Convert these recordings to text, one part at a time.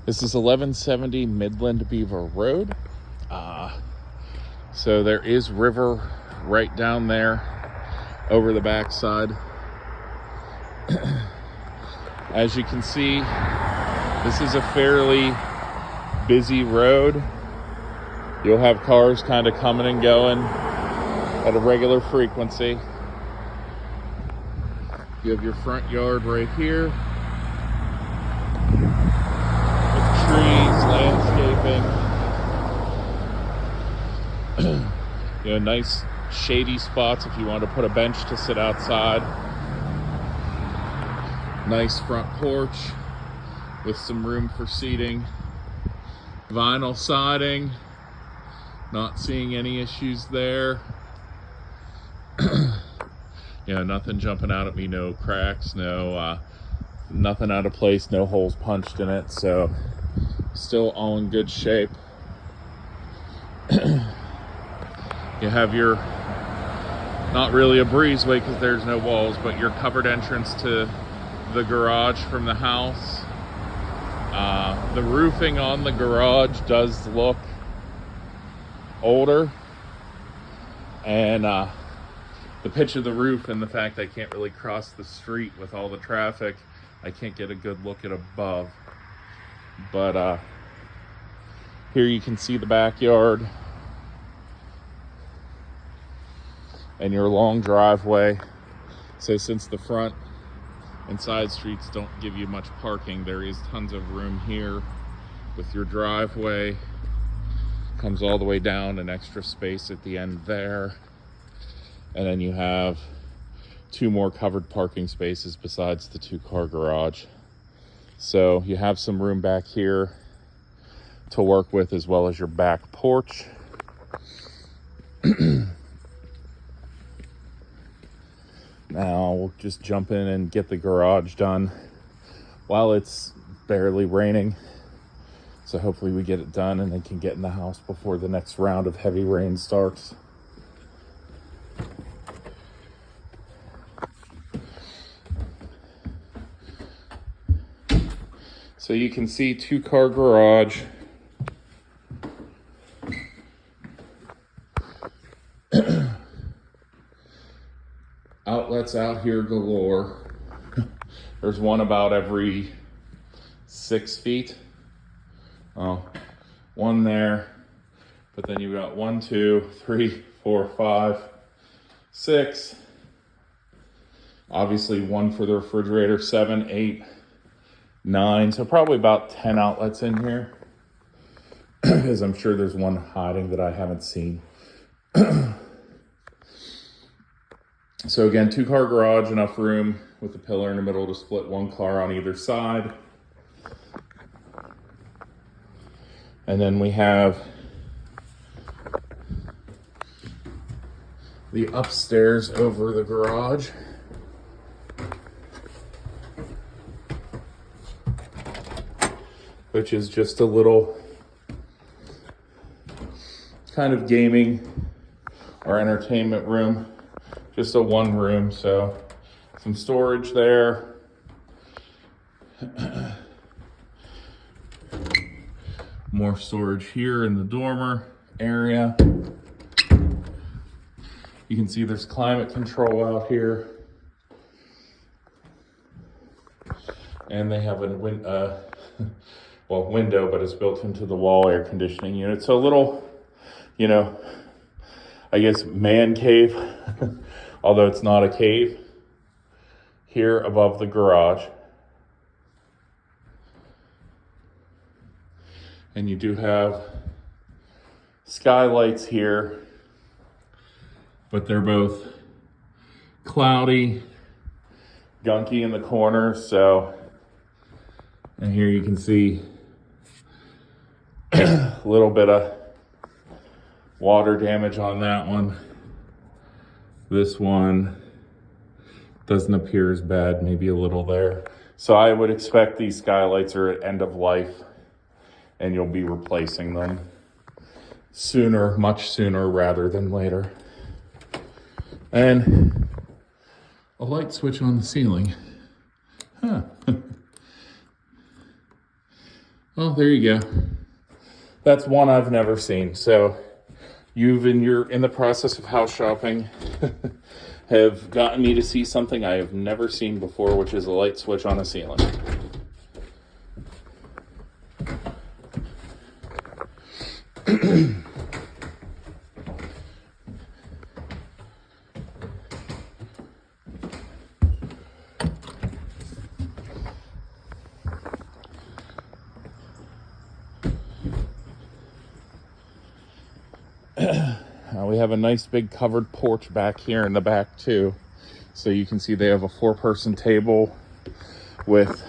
This is 1170 Midland Beaver Road. So there is river right down there over the backside. As you can see, this is a fairly busy road. You'll have cars kind of coming and going at a regular frequency. You have your front yard right here with trees, landscaping. Nice shady spots if you want to put a bench to sit outside. Nice front porch with some room for seating. Vinyl siding, not seeing any issues there. Nothing jumping out at me, no cracks, nothing out of place, no holes punched in it, so still all in good shape. You have your, not really a breezeway because there's no walls, but your covered entrance to the garage from the house. The roofing on the garage does look older, and the pitch of the roof and the fact I can't really cross the street with all the traffic, I can't get a good look at above. But here you can see the backyard and your long driveway. So since the front and side streets don't give you much parking, there is tons of room here with your driveway. Comes all the way down, an extra space at the end there. And then you have two more covered parking spaces besides the 2-car garage. So you have some room back here to work with, as well as your back porch. Now we'll just jump in and get the garage done while it's barely raining. So hopefully we get it done and they can get in the house before the next round of heavy rain starts. So you can see 2-car garage. Outlets out here galore. There's one about every 6 feet. Oh, one there, but then you've got 1, 2, 3, 4, 5, 6. Obviously one for the refrigerator, 7, 8, 9. So probably about 10 outlets in here, because I'm sure there's one hiding that I haven't seen. So again, 2-car garage, enough room with the pillar in the middle to split 1 car on either side. And then we have the upstairs over the garage. Which is just a little kind of gaming or entertainment room. Just a 1 room, so some storage there. More storage here in the dormer area. You can see there's climate control out here. And they have a window, but it's built into the wall air conditioning unit. So a little, I guess man cave, although it's not a cave, here above the garage. And you do have skylights here, but they're both cloudy, gunky in the corners. So, and here you can see a little bit of water damage on that one. This one doesn't appear as bad, maybe a little there. So I would expect these skylights are at end of life, and you'll be replacing them sooner, much sooner rather than later. And a light switch on the ceiling. Huh. Oh, there you go. That's one I've never seen. So you're in the process of house shopping have gotten me to see something I have never seen before, which is a light switch on a ceiling. We have a nice big covered porch back here in the back too. So you can see they have a 4-person table with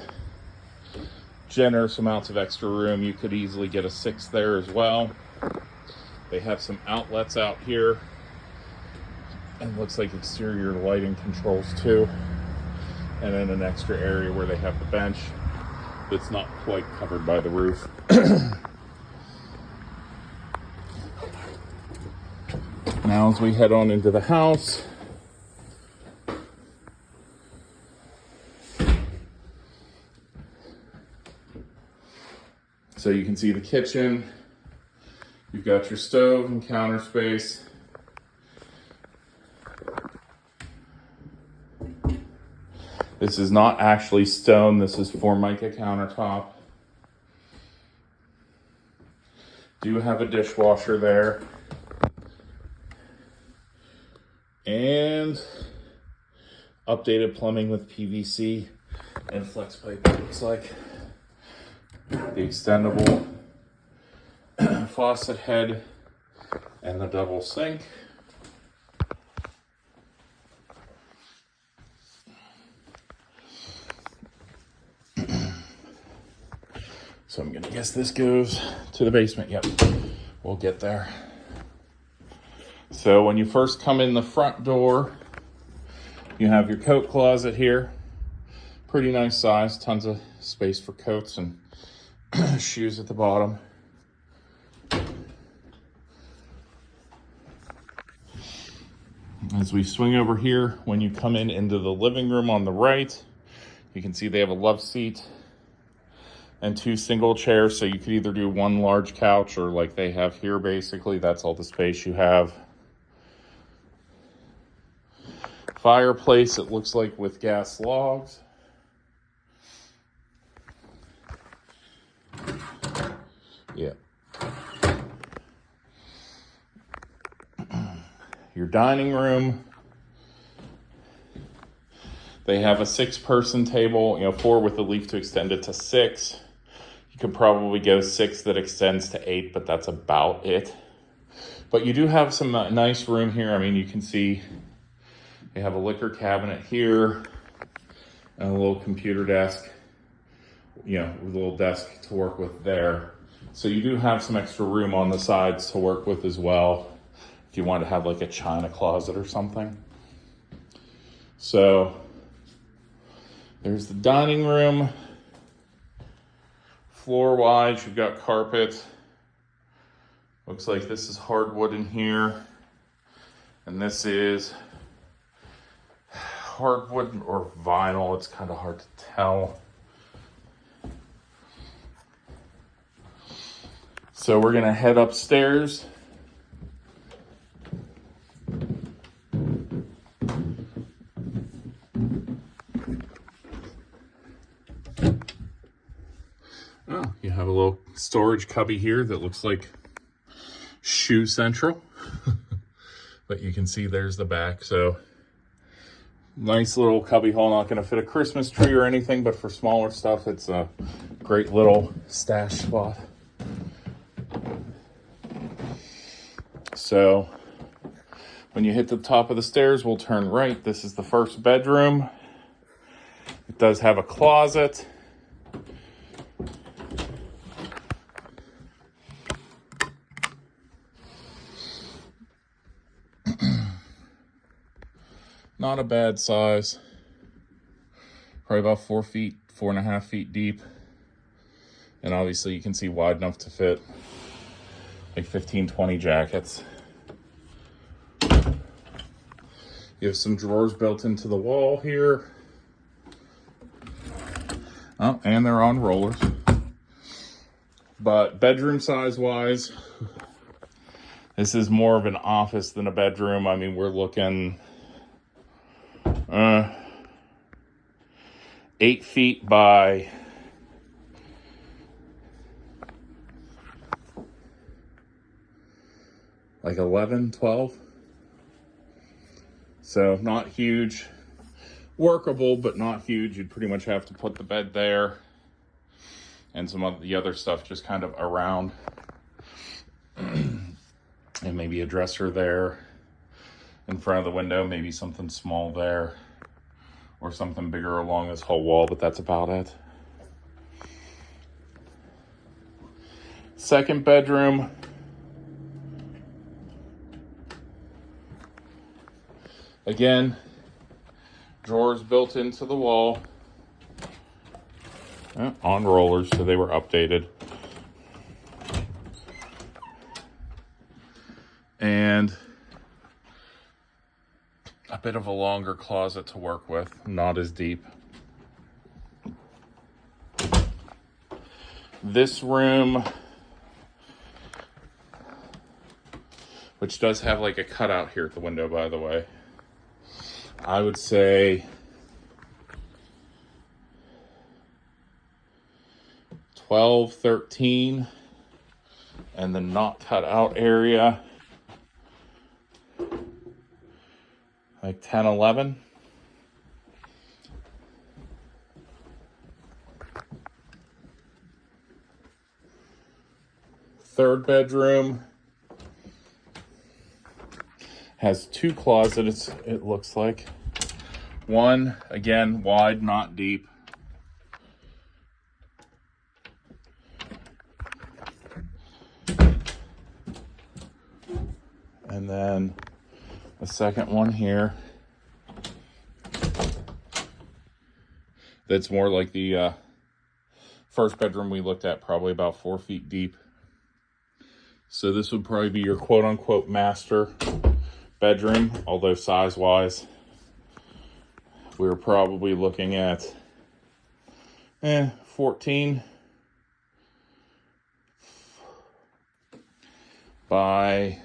generous amounts of extra room. You could easily get a 6 there as well. They have some outlets out here. And looks like exterior lighting controls too. And then an extra area where they have the bench that's not quite covered by the roof. Now as we head on into the house, so you can see the kitchen, you've got your stove and counter space. This is not actually stone, this is Formica countertop. Do have a dishwasher there. And updated plumbing with PVC and flex pipe, it looks like. The extendable faucet head and the double sink. So I'm gonna guess this goes to the basement. Yep, we'll get there. So when you first come in the front door, you have your coat closet here. Pretty nice size, tons of space for coats and shoes at the bottom. As we swing over here, when you come in into the living room on the right, you can see they have a love seat and 2 single chairs. So you could either do 1 large couch or like they have here, basically, that's all the space you have. Fireplace, it looks like, with gas logs. Yeah. Your dining room. They have a 6-person table, 4 with the leaf to extend it to 6. You could probably go 6 that extends to 8, but that's about it. But you do have some nice room here. I mean, you can see they have a liquor cabinet here and a little computer desk, with a little desk to work with there. So you do have some extra room on the sides to work with as well, if you want to have like a china closet or something. So there's the dining room. Floor-wise, you've got carpet. Looks like this is hardwood in here. And this is hardwood or vinyl. It's kind of hard to tell. So we're gonna head upstairs. Oh, you have a little storage cubby here that looks like shoe central. But you can see there's the back. So nice little cubby hole. Not going to fit a Christmas tree or anything, but for smaller stuff, it's a great little stash spot. So when you hit the top of the stairs, we'll turn right. This is the first bedroom. It does have a closet. Not a bad size. Probably about 4 feet, 4.5 feet deep. And obviously you can see wide enough to fit like 15, 20 jackets. You have some drawers built into the wall here. Oh, and they're on rollers. But bedroom size wise, this is more of an office than a bedroom. I mean, we're looking 8 feet by like 11, 12. So not huge. Workable, but not huge. You'd pretty much have to put the bed there and some of the other stuff just kind of around. And maybe a dresser there in front of the window, maybe something small there or something bigger along this whole wall, but that's about it. Second bedroom. Again, drawers built into the wall. On rollers, so they were updated. And a bit of a longer closet to work with, not as deep. This room, which does have like a cutout here at the window, by the way, I would say 12, 13, and the not cut out area, like 10, 11. Third bedroom has 2 closets, it looks like. One, again, wide, not deep. And then a second one here. That's more like the first bedroom we looked at, probably about 4 feet deep. So this would probably be your quote-unquote master bedroom, although size-wise, we were probably looking at 14 by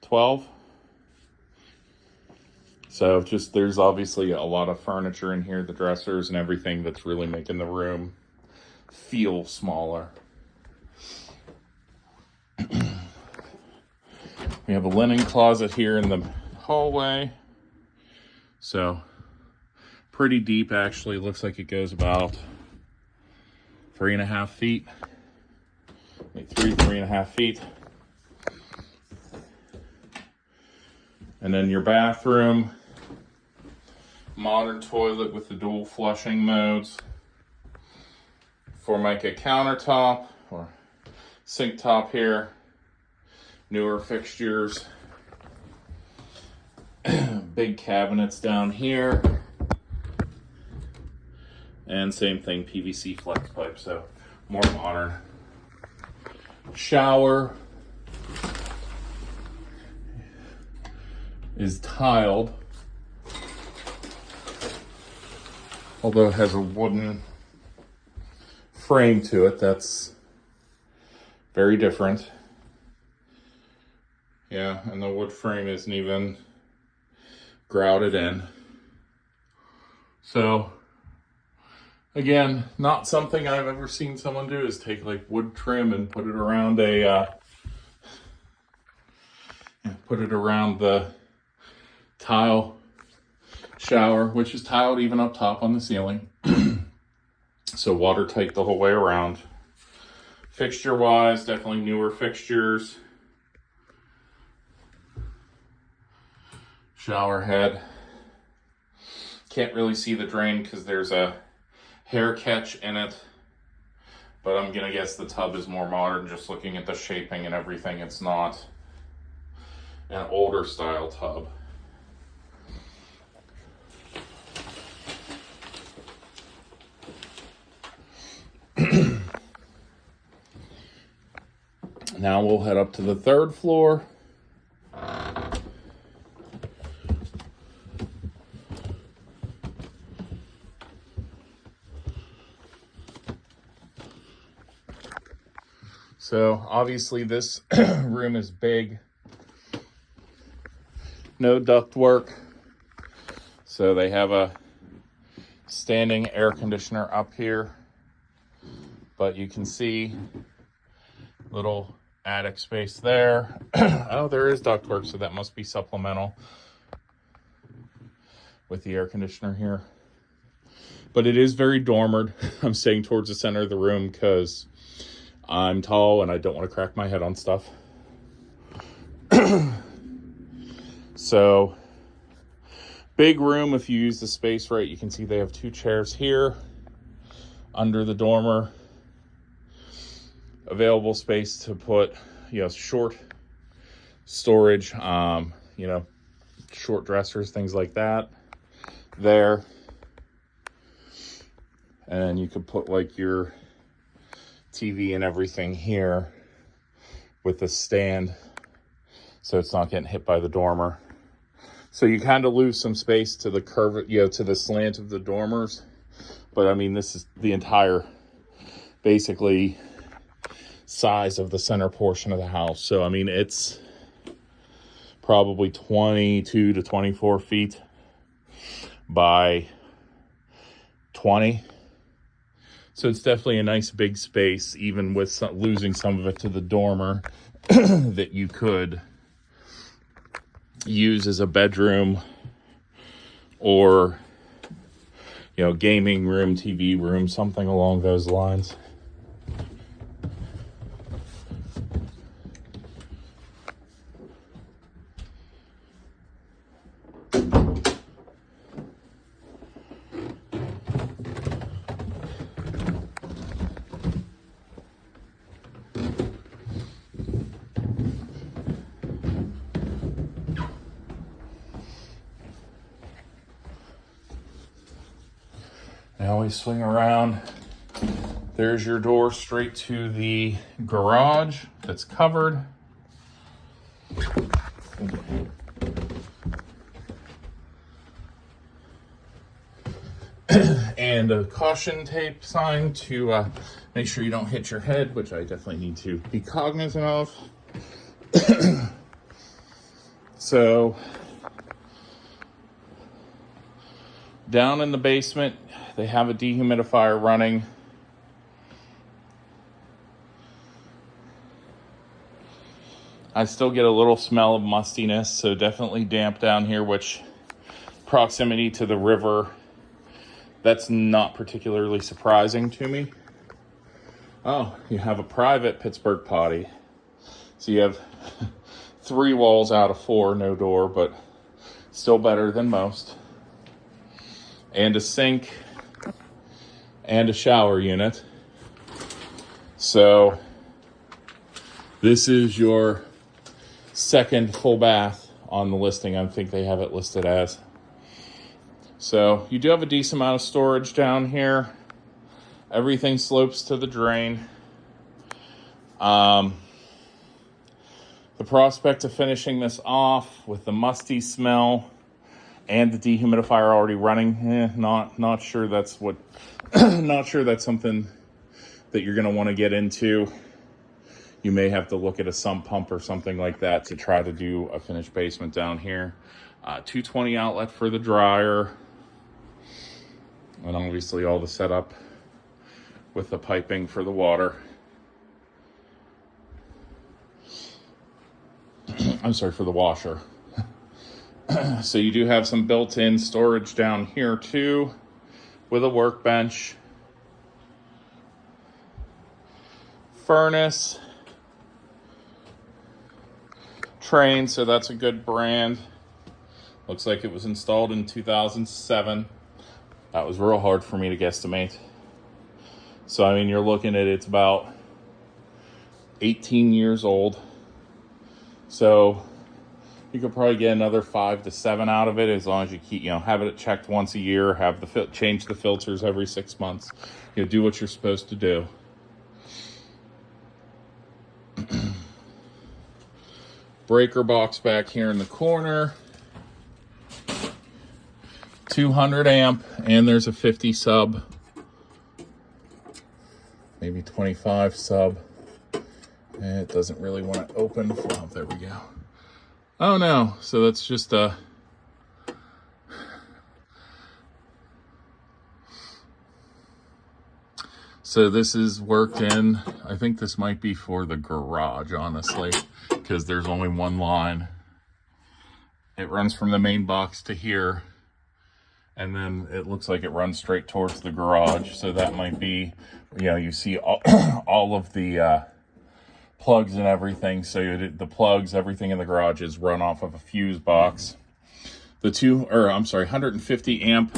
12. So just, there's obviously a lot of furniture in here, the dressers and everything, that's really making the room feel smaller. We have a linen closet here in the hallway. So pretty deep, actually. Looks like it goes about 3.5 feet. Maybe 3.5 feet. And then your bathroom, modern toilet with the dual flushing modes. Formica countertop or sink top here. Newer fixtures. Big cabinets down here. And same thing, PVC flex pipe, so more modern. Shower is tiled, although it has a wooden frame to it. That's very different. Yeah, and the wood frame isn't even grouted in. So again, not something I've ever seen someone do, is take like wood trim and put it around the tile shower, which is tiled even up top on the ceiling. So watertight the whole way around. Fixture wise, definitely newer fixtures. Shower head. Can't really see the drain because there's a hair catch in it, but I'm gonna guess the tub is more modern. Just looking at the shaping and everything, it's not an older style tub. Now we'll head up to the third floor. So obviously this room is big. No ductwork. So they have a standing air conditioner up here, but you can see little attic space there. Oh, there is ductwork, so that must be supplemental with the air conditioner here. But it is very dormered. I'm staying towards the center of the room because I'm tall and I don't want to crack my head on stuff. So big room if you use the space right. You can see they have 2 chairs here under the dormer. Available space to put, short storage, short dressers, things like that there. And you could put like your TV and everything here with the stand so it's not getting hit by the dormer. So you kind of lose some space to the curve, to the slant of the dormers. But I mean, this is the entire, basically, size of the center portion of the house. So I mean, it's probably 22 to 24 feet by 20. So it's definitely a nice big space, even with losing some of it to the dormer that you could use as a bedroom or, gaming room, TV room, something along those lines. Now we swing around. There's your door straight to the garage that's covered. And a caution tape sign to make sure you don't hit your head, which I definitely need to be cognizant of. So, down in the basement, they have a dehumidifier running. I still get a little smell of mustiness, so definitely damp down here, which proximity to the river, that's not particularly surprising to me. Oh, you have a private Pittsburgh potty. So you have 3 walls out of 4, no door, but still better than most. And a sink and a shower unit. So this is your second full bath on the listing. I think they have it listed as. So you do have a decent amount of storage down here. Everything slopes to the drain. The prospect of finishing this off with the musty smell and the dehumidifier already running, not sure that's what, not sure that's something that you're going to want to get into. You may have to look at a sump pump or something like that to try to do a finished basement down here. 220 outlet for the dryer. And obviously all the setup with the piping for the water. I'm sorry, for the washer. So you do have some built-in storage down here too, with a workbench. Furnace. Train, so that's a good brand. Looks like it was installed in 2007. That was real hard for me to guesstimate. So, I mean, you're looking at it's about 18 years old. So, you could probably get another 5 to 7 out of it as long as you keep, have it checked once a year, have the change the filters every 6 months. Do what you're supposed to do. Breaker box back here in the corner. 200 amp, and there's a 50 sub, maybe 25 sub It doesn't really want to open. Oh, there we go. Oh no, so that's just a... So this is worked in. I think this might be for the garage, honestly, because there's only one line. It runs from the main box to here, and then it looks like it runs straight towards the garage. So that might be, you know, you see all of the plugs and everything. So the plugs, everything in the garage is run off of a fuse box. The 150 amp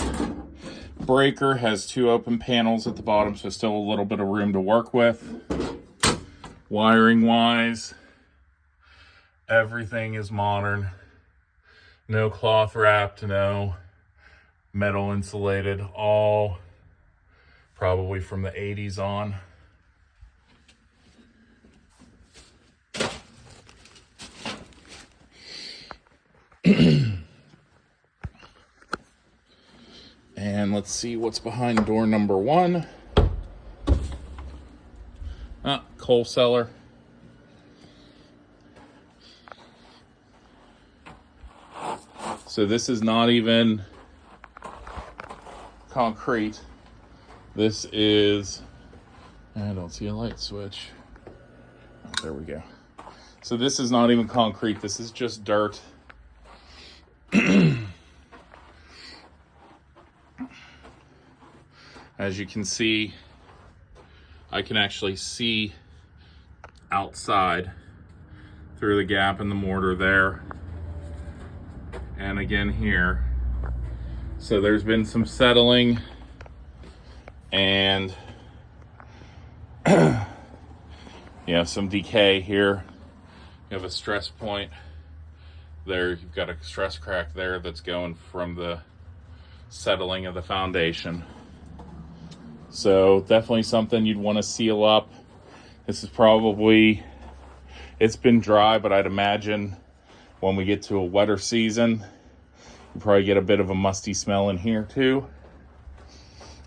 breaker has 2 open panels at the bottom, so still a little bit of room to work with. Wiring wise, everything is modern. No cloth wrapped, no metal insulated, all probably from the 80s on. And let's see what's behind door number 1. Coal cellar. So this is not even concrete. This is, I don't see a light switch. Oh, there we go. So this is not even concrete. This is just dirt. As you can see, I can actually see outside through the gap in the mortar there. And again here. So there's been some settling and some decay here. You have a stress point there. You've got a stress crack there that's going from the settling of the foundation. So definitely something you'd want to seal up. This is probably, it's been dry, but I'd imagine when we get to a wetter season, you probably get a bit of a musty smell in here too.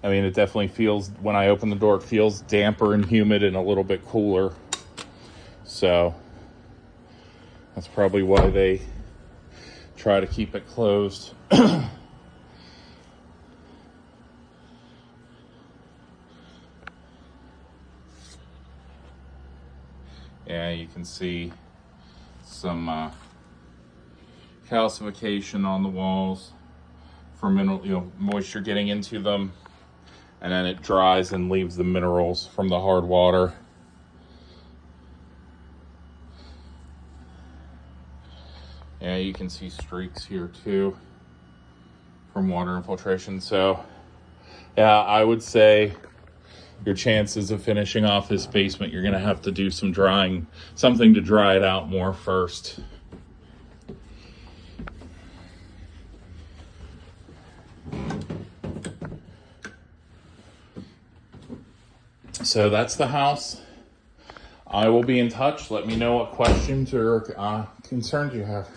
I mean, it definitely feels, when I open the door, it feels damper and humid and a little bit cooler. So that's probably why they try to keep it closed. Yeah, you can see some calcification on the walls from moisture getting into them, and then it dries and leaves the minerals from the hard water. Yeah, you can see streaks here too from water infiltration. So yeah, I would say your chances of finishing off this basement, you're gonna have to do some drying, something to dry it out more first. So that's the house. I will be in touch. Let me know what questions or concerns you have.